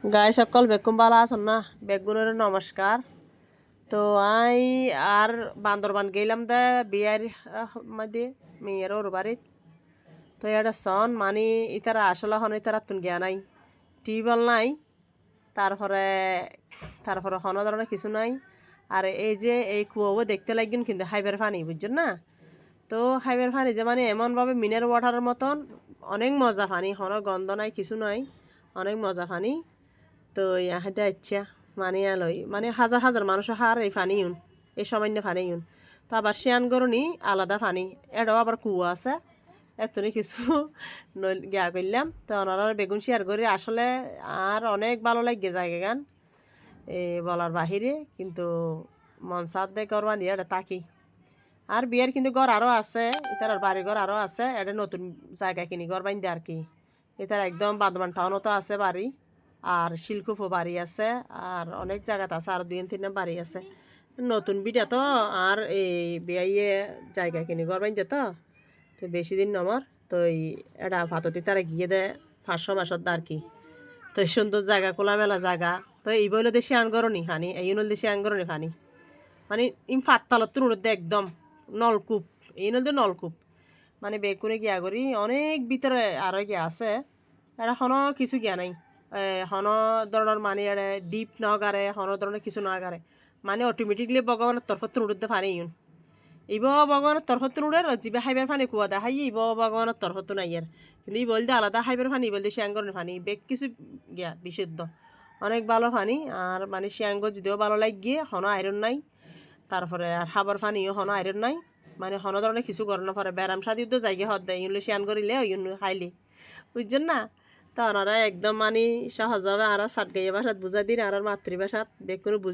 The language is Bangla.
গাই সকল বেকুম বালা আছেন না বেগুনের নমস্কার। তো আই আর বান্দরবান গেলাম দে বিয়ার মধ্যে মেয়ের ওর বাড়িত। তো এটা সন মানে ইতারা আসলে হন ইতারা তুন গিয়া নাই টিউবওয়েল নাই, তারপরে তারপরে কোনো ধরনের কিছু নাই। আর এই যে এই কুয়োও দেখতে লাগবেন কিন্তু হাইবের পানি বুঝছেন না। তো হাইবের পানি যে মানে এমনভাবে মিনারেল ওয়াটারের মতন অনেক মজা পানি, কোনো গন্ধ নাই কিছু নাই, অনেক মজা পানি। তো ইয়াহাতে ইচ্ছা মানে লই মানে হাজার হাজার মানুষ হার এই পানি ইউন, এই সামান্য পানি ইউন। তো আবার শিয়ান গরনি আলাদা পানি, এটাও আবার কুয়া আছে, এতনি কিছু গিয়া করলাম। তো ওনারা বেগুন শেয়ার করে আসলে আর অনেক ভালো লাগে জায়গা গান বলার বাহিরে, কিন্তু মন সাদ দে করবা দিয়ে এটা তাকি। আর বিয়ের কিন্তু ঘর আরও আছে, ইতার বাড়ি ঘর আরও আছে, এটা নতুন জায়গা কিনি ঘর বাইন্দে আর কি। এটার একদম বাদমান টাউনতো আছে বাড়ি, আর শিলকুফও বাড়ি আছে, আর অনেক জায়গাতে আছে, আর 2-3 বাড়ি আছে নতুন বিটা। তো আর এই বিয়ে জায়গা কিনি ঘর বাইন্দে তো তো বেশি দিন নমর। তো এটা ফাততি তারা গিয়ে দে 500 মাসত আর কি। তো সুন্দর জায়গা, খোলামেলা জায়গা। তো এই বইল দেশে আন করনি ফানি, এই নল দেশে আন করনি ফানি মানে ইম ফাততালত রোড একদম নলকূপ, এই নদী নলকূপ মানে বেকুনে গিয়া করি অনেক ভিতরে আরও গিয়া আছে। এটা কোনো কিছু গিয়া নাই, কোনো ধরনের মানে এটা ডিপ নগারে, কোনো ধরনের কিছু নগারে, মানে অটোমেটিকলি ভগবানের তরফত উড়তে পারে ইউন। ইব ভগবানের তরফত উড়ে জিবে হাইবার ফানি কুয়া দেখাই ইব ভগবানের তরফত নাই আর। কিন্তু ই বলতে আলাদা হাইবার ফানি বলতে শ্যাঙ্গরের ফানি বেগ কিছু গিয়া বিশুদ্ধ অনেক ভালো ফানি। আর মানে শ্যাঙ্গ যদিও ভালো লাগিয়ে কোনো আয়রন নাই, তারপরে আর খাবার পানিও হনো আয়রন নাই, মানে হনো ধরনের কিছু করে না পরে ব্যারাম সাদি তো জায়গা হদ দেয় ইউনলে শেয়ান করিলে ইউন খাইলে বুঝছেন না। তো ওনারা একদম মানে সহজভাবে আর সাত গাইয়া ভাষাত বুঝা দিন আর মাতৃভাষাত বেগ করে বুঝ